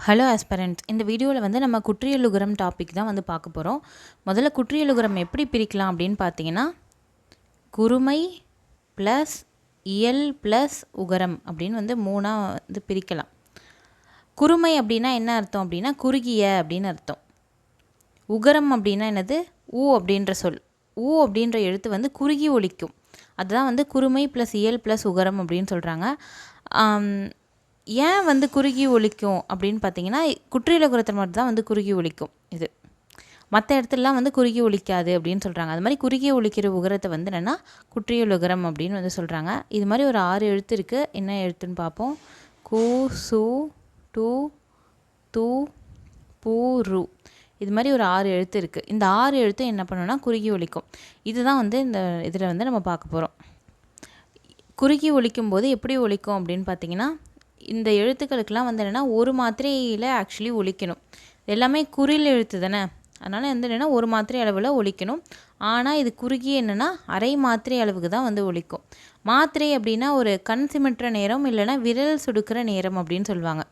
Hello ஆஸ்பரண்ட்ஸ், இந்த வீடியோவில் வந்து நம்ம குற்றியலுகரம் டாபிக் தான் வந்து பார்க்க போகிறோம். முதல்ல குற்றியலுகரம் எப்படி பிரிக்கலாம் அப்படின்னு பார்த்தீங்கன்னா, குறுமை ப்ளஸ் இயல் ப்ளஸ் உகரம் அப்படின்னு வந்து மூணாக வந்து பிரிக்கலாம். குறுமை அப்படின்னா என்ன அர்த்தம் அப்படின்னா குறுகிய அப்படின்னு அர்த்தம். உகரம் அப்படின்னா என்னது? ஊ அப்படின்ற சொல். ஊ அப்படின்ற எழுத்து வந்து குறுகி ஒலிக்கும். அதுதான் வந்து குறுமை ப்ளஸ் இயல் ப்ளஸ் உகரம் அப்படின்னு சொல்கிறாங்க. ஏன் வந்து குறுகி ஒலிக்கும் அப்படின்னு பார்த்தீங்கன்னா, குற்றியலுகரத்தில் மட்டும் தான் வந்து குறுகி ஒலிக்கும். இது மற்ற இடத்துலலாம் வந்து குறுகி ஒலிக்காது அப்படின்னு சொல்கிறாங்க. அது மாதிரி குறுகிய ஒலிக்கிற உகரத்தை வந்து என்னென்னா குற்றியலுகரம் அப்படின்னு வந்து சொல்கிறாங்க. இது மாதிரி ஒரு 6 எழுத்து இருக்குது. என்ன எழுத்துன்னு பார்ப்போம். கு, சு, டு, து, பு, ரு. இது மாதிரி ஒரு 6 எழுத்து இருக்குது. இந்த 6 எழுத்து என்ன பண்ணணும்னா குறுகி ஒலிக்கும். இதுதான் வந்து இந்த இதில் வந்து நம்ம பார்க்க போகிறோம். குறுகி ஒலிக்கும் போது எப்படி ஒலிக்கும் அப்படின்னு பார்த்தீங்கன்னா, இந்த எழுத்துக்களுக்கெல்லாம் வந்து என்னென்னா ஒரு மாத்திரையில் ஆக்சுவலி ஒலிக்கணும். எல்லாமே குறில் எழுத்து தானே, அதனால் வந்து என்னென்னா ஒரு மாத்திரை அளவில் ஒலிக்கணும். ஆனால் இது குறுகி என்னென்னா அரை மாத்திரை அளவுக்கு தான் வந்து ஒலிக்கும். மாத்திரை அப்படின்னா ஒரு கண் சிமிட்டுற நேரம் இல்லைன்னா விரல் சுடுக்கிற நேரம் அப்படின்னு சொல்லுவாங்க.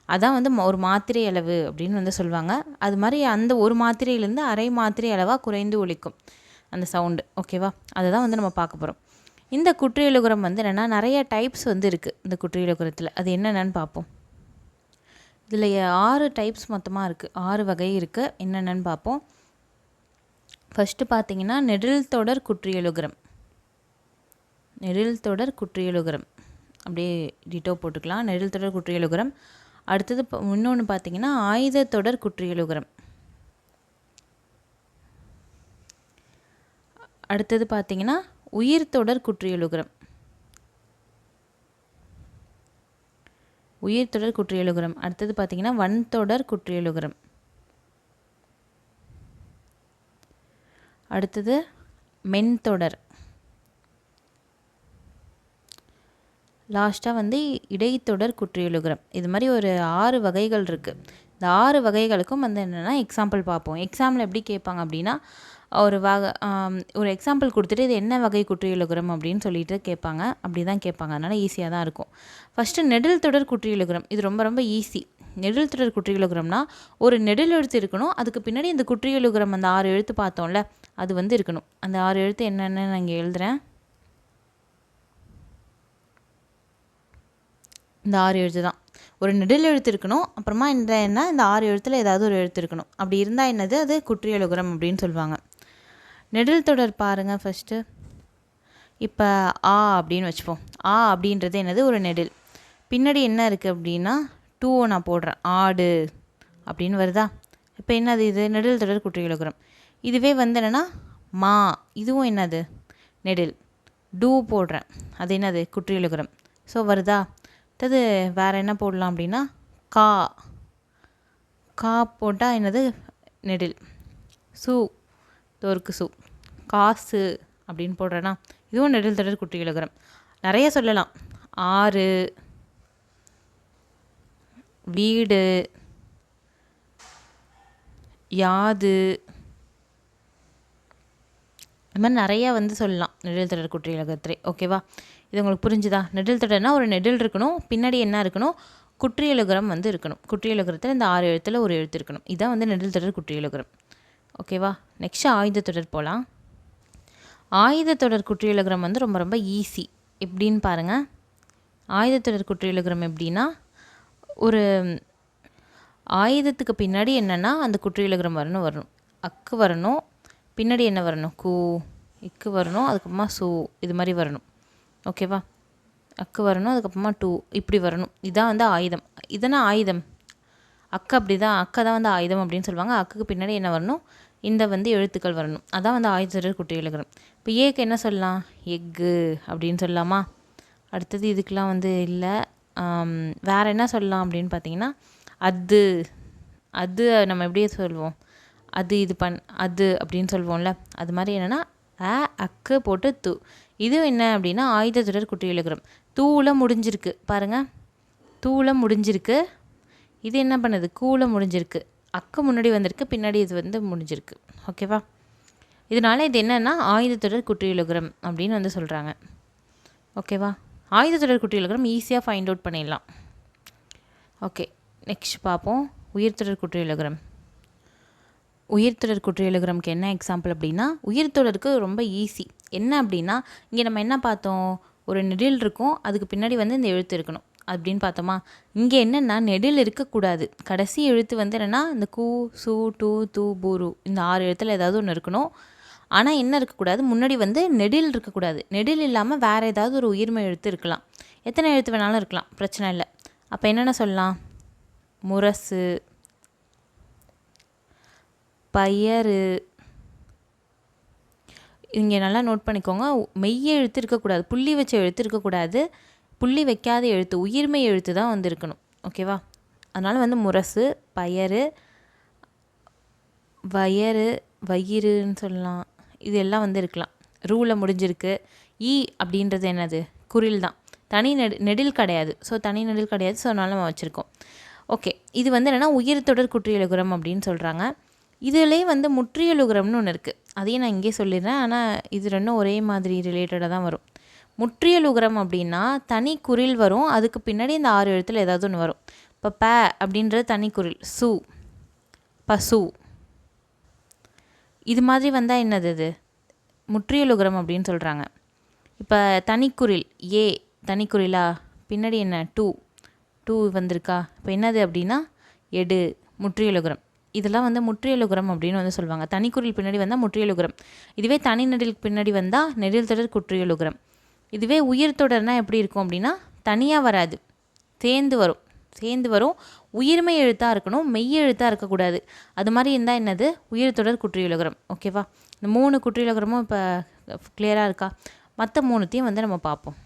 அதான் வந்து ஒரு மாத்திரை அளவு அப்படின்னு வந்து சொல்லுவாங்க. அது மாதிரி அந்த ஒரு மாத்திரையிலேருந்து அரை மாத்திரை அளவாக குறைந்து ஒலிக்கும் அந்த சவுண்டு. ஓகேவா? அதை தான் வந்து நம்ம பார்க்க போகிறோம். இந்த குற்றியலுகரம் வந்து என்னென்னா நிறைய டைப்ஸ் வந்து இருக்குது இந்த குற்றியலுகரத்தில். அது என்னென்னு பார்ப்போம். இதில் 6 டைப்ஸ் மொத்தமாக இருக்குது. 6 வகை இருக்குது. என்னென்னு பார்ப்போம். ஃபஸ்ட்டு பார்த்தீங்கன்னா நெடில் தொடர் குற்றியலுகரம். நெடில் தொடர் குற்றியலுகரம் அப்படியே டிட்டோ போட்டுக்கலாம். நெடில் தொடர் குற்றியலுகரம். அடுத்தது இன்னொன்று பார்த்தீங்கன்னா ஆயுத தொடர் குற்றியலுகரம். அடுத்தது பார்த்தீங்கன்னா உயிர் தொடர் குற்றியலுகரம். உயிர் தொடர் குற்றியலுகரம். அடுத்தது பார்த்தீங்கன்னா வன்தொடர் குற்றியலுகரம். அடுத்தது மென்தொடர். லாஸ்ட்டாக வந்து இடைத்தொடர் குற்றியலுகரம். இது மாதிரி ஒரு 6 வகைகள் இருக்குது. இந்த 6 வகைகளுக்கும் வந்து என்னென்னா எக்ஸாம்பிள் பார்ப்போம். எக்ஸாம்பிள் எப்படி கேட்பாங்க அப்படின்னா, ஒரு எக்ஸாம்பிள் கொடுத்துட்டு இது என்ன வகை குற்றியலுகரம் அப்படின்னு சொல்லிட்டு கேட்பாங்க. அப்படி தான் கேட்பாங்க. அதனால் ஈஸியாக தான் இருக்கும். ஃபஸ்ட்டு நெடில் தொடர் குற்றியலுகரம். இது ரொம்ப ரொம்ப ஈஸி. நெடில் தொடர் குற்றியலுகரம்னா ஒரு நெடில் எழுத்து இருக்கணும். அதுக்கு பின்னாடி இந்த குற்றியலுகரம் அந்த 6 எழுத்து பார்த்தோம்ல, அது வந்து இருக்கணும். அந்த 6 எழுத்து என்னென்னு நான் இங்கே எழுதுகிறேன். இந்த 6 எழுத்து தான். ஒரு நெடில் எழுத்து இருக்கணும். அப்புறமா இந்த 6 எழுத்தில் ஏதாவது ஒரு எழுத்து இருக்கணும். அப்படி இருந்தால் என்னது? அது குற்றியலுகரம் அப்படின்னு சொல்லுவாங்க. நெடில் தொடர் பாருங்கள் ஃபஸ்ட்டு. இப்போ ஆ அப்படின்னு வச்சுப்போம். ஆ அப்படின்றது என்னது? ஒரு நெடில். பின்னாடி என்ன இருக்குது அப்படின்னா 2 நான் போடுறேன். ஆடு அப்படின்னு வருதா? இப்போ என்னது? இது நெடில் தொடர் குற்றியலுகரம். இதுவே வந்து என்னென்னா மா, இதுவும் என்னது? நெடில். டூ போடுறேன். அது என்னது? குற்றியலுகரம். ஸோ வருதா? அடுத்தது வேறு என்ன போடலாம் அப்படின்னா கா. கா போட்டால் என்னது? நெடில். சு, தோருக்கு சு. காசு அப்படின்னு போடுறேன்னா இதுவும் நெடில் தொடர் குற்றியலுகரம். நிறைய சொல்லலாம். ஆறு, வீடு, யாது, இது மாதிரி நிறையா வந்து சொல்லலாம் நெடில் தொடர் குற்றியலுகரத்திலே. ஓகேவா? இது உங்களுக்கு புரிஞ்சுதா? நெடில் தொடர்னா ஒரு நெடில் இருக்கணும். பின்னாடி என்ன இருக்கணும்? குற்றியலுகரம் வந்து இருக்கணும். குற்றியலுகரத்தில் இந்த 6 எழுத்தில் ஒரு எழுத்து இருக்கணும். இதுதான் வந்து நெடில் தொடர் குற்றியலுகரம். ஓகேவா? நெக்ஸ்ட்டு ஆயுத தொடர் போகலாம். ஆயுத தொடர் குற்றியலுகரம் வந்து ரொம்ப ரொம்ப ஈஸி. எப்படின்னு பாருங்கள். ஆயுத தொடர் குற்றியலுகரம் எப்படின்னா, ஒரு ஆயுதத்துக்கு பின்னாடி என்னென்னா அந்த குற்றியலுகரம் வரணும். அக்கு வரணும். பின்னாடி என்ன வரணும்? கூ, இக்கு வரணும். அதுக்கப்புறமா சு, இது மாதிரி வரணும். ஓகேவா? அக்கு வரணும். அதுக்கப்புறமா டூ, இப்படி வரணும். இதுதான் வந்து ஆயுதம். இதனா ஆயுதம். அக்கு அப்படி தான். அக்கை தான் வந்து ஆயுதம் அப்படின்னு சொல்லுவாங்க. அக்குக்கு பின்னாடி என்ன வரணும்? இந்த வந்து எழுத்துக்கள் வரணும். அதான் வந்து ஆயுத தொடர் குற்றியலுகரம். இப்போ ஏக்கு என்ன சொல்லலாம்? எக்கு அப்படின்னு சொல்லலாமா? அடுத்தது இதுக்கெலாம் வந்து இல்லை. வேறு என்ன சொல்லலாம் அப்படின்னு பார்த்தீங்கன்னா அது. அது நம்ம எப்படியே சொல்லுவோம்? அது இது அது அப்படின்னு சொல்லுவோம்ல, அது மாதிரி என்னென்னா அக்கு போட்டு து. இது என்ன அப்படின்னா ஆயுத தொடர் குற்றியலுகரம். தூவில் முடிஞ்சிருக்கு பாருங்கள். தூவில் முடிஞ்சிருக்கு. இது என்ன பண்ணுது? கூல முடிஞ்சிருக்கு. அக்கு முன்னாடி வந்திருக்கு, பின்னாடி இது வந்து முடிஞ்சிருக்கு. ஓகேவா? இதனால் இது என்னென்னா ஆயுத தொடர் குற்றியலுகரம் அப்படின்னு வந்து சொல்கிறாங்க. ஓகேவா? ஆயுத தொடர் குற்றியலுகரம் ஈஸியாக ஃபைண்ட் அவுட் பண்ணிடலாம். ஓகே. நெக்ஸ்ட் பார்ப்போம் உயிர்த்தொடர் குற்றியலுகரம். உயிர்த்தொடர் குற்றியலுகரம்க்கு என்ன எக்ஸாம்பிள் அப்படின்னா, உயிர்த்தொடருக்கு ரொம்ப ஈஸி. என்ன அப்படின்னா, இங்கே நம்ம என்ன பார்த்தோம், ஒரு நெடில் இருக்கும், அதுக்கு பின்னாடி வந்து இந்த எழுத்து இருக்கணும் அப்படின்னு பார்த்தோமா. இங்கே என்னென்னா நெடில் இருக்கக்கூடாது. கடைசி எழுத்து வந்து என்னென்னா இந்த கூ சு டு து பூரு இந்த 6 எழுத்தில் ஏதாவது ஒன்று இருக்கணும். ஆனால் என்ன இருக்கக்கூடாது, முன்னாடி வந்து நெடில் இருக்கக்கூடாது. நெடில் இல்லாமல் வேறு ஏதாவது ஒரு உயிர்மை எழுத்து இருக்கலாம். எத்தனை எழுத்து வேணாலும் இருக்கலாம், பிரச்சனை இல்லை. அப்போ என்னென்ன சொல்லலாம், முரசு, பயறு. இங்கே நல்லா நோட் பண்ணிக்கோங்க, மெய்ய எழுத்து இருக்கக்கூடாது, புள்ளி வச்ச எழுத்து இருக்கக்கூடாது. புள்ளி வைக்காத எழுத்து, உயிர்மை எழுத்து தான் வந்து இருக்கணும். ஓகேவா? அதனால் வந்து முரசு, பயறு, வயறு, வயிறுன்னு சொல்லலாம். இது எல்லாம் வந்து இருக்கலாம். ரூவில் முடிஞ்சிருக்கு. ஈ அப்படின்றது என்னது, குரில் தான். தனி நெடில் கிடையாது. ஸோ தனி நெடில் கிடையாது. ஸோ அதனால் நம்ம வச்சுருக்கோம். ஓகே, இது வந்து என்னென்னா உயிர்த்தொடர் குற்றியலுகரம் அப்படின்னு சொல்கிறாங்க. இதிலே வந்து முற்றியலுகரம்னு ஒன்று இருக்குது. அதையும் நான் இங்கே சொல்லிடுறேன். ஆனால் இது ரெண்டும் ஒரே மாதிரி ரிலேட்டடாக தான் வரும். முற்றியலுகரம் அப்படின்னா தனி குரில் வரும், அதுக்கு பின்னாடி இந்த 6 எழுத்தில் ஏதாவது ஒன்று வரும். இப்போ ப அப்படின்றது தனி குரில், சு பசு. இது மாதிரி வந்தால் என்னது, இது முற்றியலுகரம் அப்படின்னு சொல்கிறாங்க. இப்போ தனிக்குரில் ஏ, தனிக்குரிலா, பின்னாடி என்ன டூ வந்திருக்கா, இப்போ என்னது அப்படின்னா எடு, முற்றியலுகரம். இதெல்லாம் வந்து முற்றியலுகரம் அப்படின்னு வந்து சொல்லுவாங்க. தனிக்குறில் பின்னாடி வந்தால் முற்றியலுகரம். இதுவே தனி நெடிலுக்கு பின்னாடி வந்தால் நெடில் தொடர் குற்றியலுகரம். இதுவே உயிர் தொடர்னால் எப்படி இருக்கும் அப்படின்னா, தனியாக வராது, சேர்ந்து வரும். உயிர்மை எழுத்தாக இருக்கணும், மெய் எழுத்தாக இருக்கக்கூடாது. அது மாதிரி இருந்தால் என்னது, உயிர் தொடர் குற்றியலுகரம். ஓகேவா? இந்த 3 குற்றியலுகரமும் இப்போ கிளியராக இருக்கா? மற்ற 3த்தையும் வந்து நம்ம பார்ப்போம்.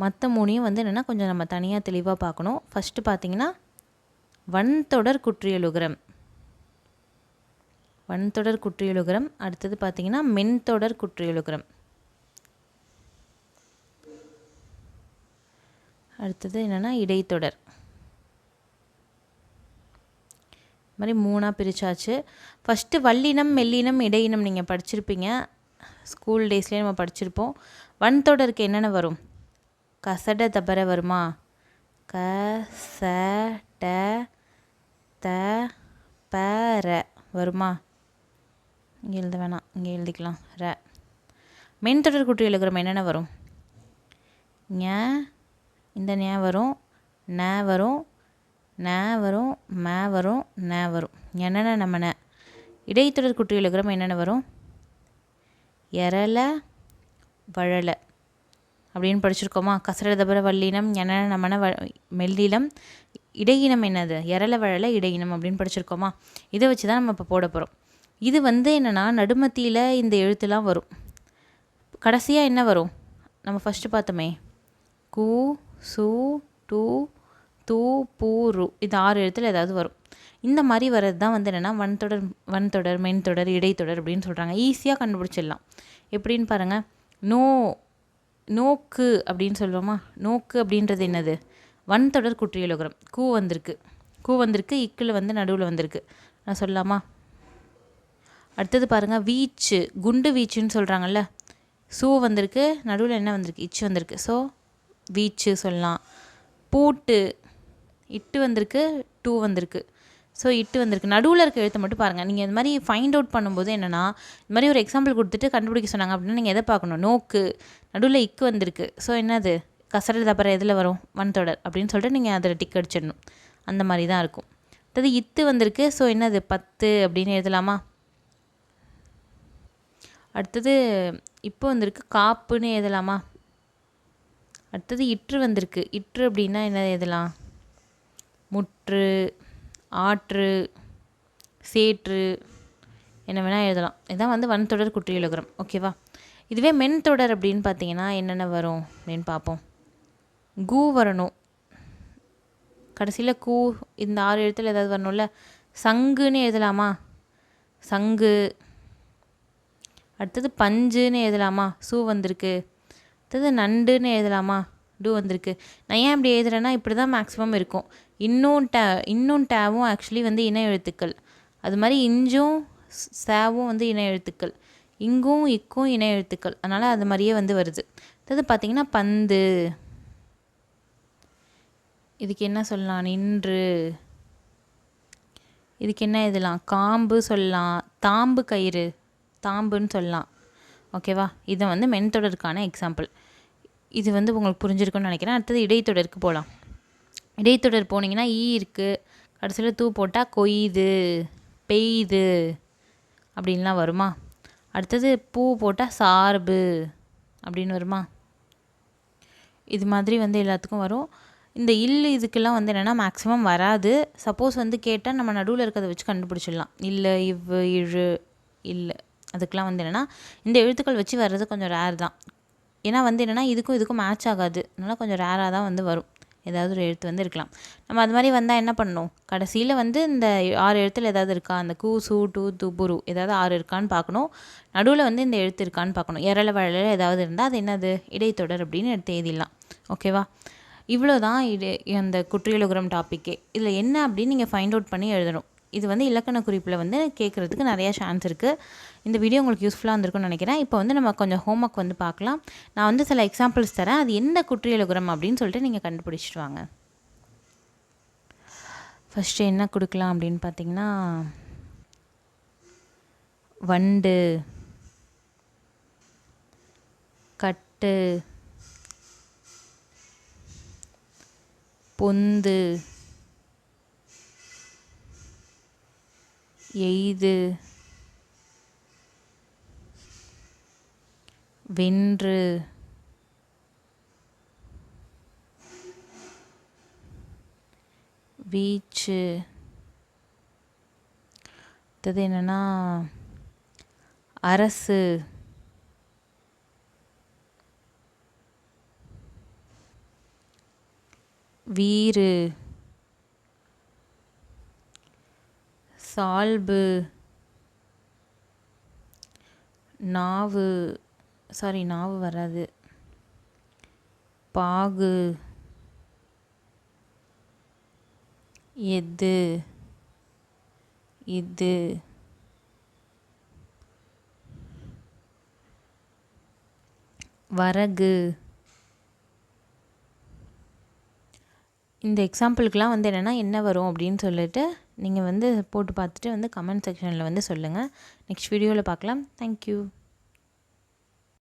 மற்ற 3ஐயும் வந்து என்னென்னா கொஞ்சம் நம்ம தனியாக தெளிவாக பார்க்கணும். ஃபஸ்ட்டு பார்த்தீங்கன்னா வன்தொடர் குற்றியலுகரம். வன்தொடர் குற்றியலுகரம். அடுத்தது பார்த்தீங்கன்னா மென்தொடர் குற்றியலுகரம். அடுத்தது என்னென்னா இடைத்தொடர். இது மாதிரி 3ஆக பிரித்தாச்சு. ஃபஸ்ட்டு வல்லினம், மெல்லினம், இடையினம் நீங்கள் படிச்சிருப்பீங்க, ஸ்கூல் டேஸ்லேயே நம்ம படிச்சிருப்போம். வன்தொடருக்கு என்னென்ன வரும், கசட தபர வருமா, க ச ட த ப ர வருமா, இங்கே எழுத வேணாம், இங்கே எழுதிக்கலாம் ர. மென்தொடர் குற்றியலுகரம் என்னென்ன வரும், ஞ, இந்த ஞ வரும், ந வரும், ந வரும், ம வரும், ந வரும், என்னென்ன நம்ம ந. இடைத்தொடர் குற்றியலுகரம் என்னென்ன வரும், எரல வழலை அப்படின்னு படிச்சிருக்கோமா. கசட தபர வல்லினம், என நமன மெல்லினம், இடையினம் என்னது, எரல வழலை இடையினம் அப்படின்னு படிச்சிருக்கோமா. இதை வச்சு தான் நம்ம இப்போ போட போகிறோம். இது வந்து என்னென்னா நடுமத்தியில் இந்த எழுத்துலாம் வரும். கடைசியாக என்ன வரும், நம்ம ஃபஸ்ட்டு பார்த்தோமே, கு சு டு து பூ ரு, இது 6 எழுத்தில் ஏதாவது வரும். இந்த மாதிரி வர்றது தான் வந்து என்னென்னா வன்தொடர், மென்தொடர், இடைத்தொடர் அப்படின்னு சொல்கிறாங்க. ஈஸியாக கண்டுபிடிச்சிடலாம். எப்படின்னு பாருங்கள், நோக்கு அப்படின்னு சொல்லுவோமா. நோக்கு அப்படின்றது என்னது, வன்தொடர் குற்றியலுகரம். கூ வந்திருக்கு, இக்கில் வந்து நடுவில் வந்திருக்கு. நான் சொல்லலாமா. அடுத்தது பாருங்கள், வீச்சு, குண்டு வீச்சுன்னு சொல்கிறாங்கல்ல. சூ வந்திருக்கு, நடுவில் என்ன வந்திருக்கு, இச்சு வந்திருக்கு. ஸோ வீச்சு சொல்லலாம். பூட்டு, இட்டு வந்திருக்கு, டூ வந்திருக்கு. ஸோ இட்டு வந்திருக்கு. நடுவில் இருக்க எழுத்தை மட்டும் பாருங்கள். நீங்கள் இது மாதிரி ஃபைண்ட் அவுட் பண்ணும்போது என்னென்னா, இது மாதிரி ஒரு எக்ஸாம்பிள் கொடுத்துட்டு கண்டுபிடிக்க சொன்னாங்க அப்படின்னா நீங்கள் எதை பார்க்கணும், நோக்கு, நடுவில் இக்கு வந்திருக்கு. ஸோ என்னது, கசட தபர எதில் வரும், வன்தொடர் அப்படின்னு சொல்லிட்டு நீங்கள் அதில் டிக் அடிச்சிடணும். அந்த மாதிரி தான் இருக்கும். அடுத்தது இத்து வந்திருக்கு. ஸோ என்னது, 10 அப்படின்னு எழுதலாமா. அடுத்தது இப்போ வந்திருக்கு, காப்புன்னு எழுதலாமா. அடுத்தது இற்று வந்திருக்கு. இற்று அப்படின்னா என்ன எழுதலாம், முற்று, ஆற்று, சேற்று, என்ன வேணால் எழுதலாம். இதான் வந்து வன்தொடர் குற்றியலுகரம். ஓகேவா. இதுவே மென்தொடர் அப்படின்னு பார்த்தீங்கன்னா என்னென்ன வரும் அப்படின்னு பார்ப்போம். கூ வரணும், கடைசியில் கூ, இந்த 6 எழுத்தில் ஏதாவது வரணும்ல. சங்குன்னு எழுதலாமா, சங்கு. அடுத்தது பஞ்சுன்னு எழுதலாமா, சூ வந்திருக்கு. அடுத்தது நண்டுன்னு எழுதலாமா, டூ வந்திருக்கு. நான் ஏன் இப்படி எழுதுறேன்னா, இப்படி தான் மேக்ஸிமம் இருக்கும். இன்னும் டேவும் ஆக்சுவலி வந்து இன எழுத்துக்கள். அது மாதிரி இஞ்சும் சேவும் வந்து இன எழுத்துக்கள், இங்கும் இக்கும் இன எழுத்துக்கள். அதனால் அது மாதிரியே வந்து வருது. அடுத்தது பார்த்திங்கன்னா பந்து, இதுக்கு என்ன சொல்லலாம்? நின்று. இதுக்கு என்ன எழுதலாம்? காம்பு சொல்லலாம். தாம்பு கயிறு, தாம்புன்னு சொல்லலாம். ஓகேவா? இதை வந்து மென்தொடருக்கான எக்ஸாம்பிள். இது வந்து உங்களுக்கு புரிஞ்சிருக்குன்னு நினைக்கிறேன். அடுத்தது இடைத்தொடருக்கு போகலாம். இடைத்தொடர் போனீங்கன்னா ஈ இருக்குது, கடைசியில் தூ போட்டால் கொய்து, பெய்து அப்படின்லாம் வருமா? அடுத்தது பூ போட்டால் சார்பு அப்படின்னு வருமா? இது மாதிரி வந்து எல்லாத்துக்கும் வரும். இந்த இல்லு இதுக்கெல்லாம் வந்து என்னென்னா மேக்ஸிமம் வராது. சப்போஸ் வந்து கேட்டால் நம்ம நடுவில் இருக்கிறத வச்சு கண்டுபிடிச்சிடலாம். இல்லை, இவ்வு, இழு, இல்லை, அதுக்கெலாம் வந்து என்னென்னா இந்த எழுத்துக்கள் வச்சு வர்றது கொஞ்சம் ரேர் தான். ஏன்னா வந்து என்னென்னா இதுக்கும் மேட்ச் ஆகாது. அதனால் கொஞ்சம் ரேராக தான் வந்து வரும். ஏதாவது ஒரு எழுத்து வந்து இருக்கலாம். நம்ம அது மாதிரி வந்தால் என்ன பண்ணணும்? கடைசியில் வந்து இந்த 6 எழுத்தில் ஏதாவது இருக்கா, அந்த கூ, சூ, டு, து, புரு ஏதாவது 6 இருக்கான்னு பார்க்கணும். நடுவில் வந்து இந்த எழுத்து இருக்கான்னு பார்க்கணும். எரள வழல ஏதாவது இருந்தால் அது என்னது? இடைத்தொடர் அப்படின்னு எடுத்து எழுதிடலாம். ஓகேவா? இவ்வளோ தான் அந்த குற்றியலுகரம் டாப்பிக்கே. இதில் என்ன அப்படின்னு நீங்கள் ஃபைண்ட் அவுட் பண்ணி எழுதணும். இது வந்து இலக்கண குறிப்பில் வந்து கேட்குறதுக்கு நிறையா சான்ஸ் இருக்குது. இந்த வீடியோ உங்களுக்கு யூஸ்ஃபுல்லாக இருந்திருக்கும்னு நினைக்கிறேன். இப்போ வந்து நம்ம கொஞ்சம் ஹோம்ஒர்க் வந்து பார்க்கலாம். நான் வந்து சில எக்ஸாம்பிள்ஸ் தரேன். அது எந்த குற்றியலுகரம் அப்படின்னு சொல்லிட்டு நீங்கள் கண்டுபிடிச்சிட்டு வாங்க. ஃபஸ்ட்டு என்ன கொடுக்கலாம் அப்படின்னு பார்த்தீங்கன்னா, வண்டு, கட்டு, பொந்து, எய்து, வென்று, வீச்சு, அடுத்தது என்னென்னா அரசு, வீறு, சால்பு, நாவு, நாவு வராது, பாகு, எது, இது, வரகு. இந்த எக்ஸாம்பிளுக்கெலாம் வந்து என்னென்னா என்ன வரும் அப்படின்னு சொல்லிட்டு நீங்கள் வந்து போட்டு பார்த்துட்டு வந்து கமெண்ட் செக்ஷனில் வந்து சொல்லுங்கள். நெக்ஸ்ட் வீடியோவில் பார்க்கலாம். தேங்க்யூ.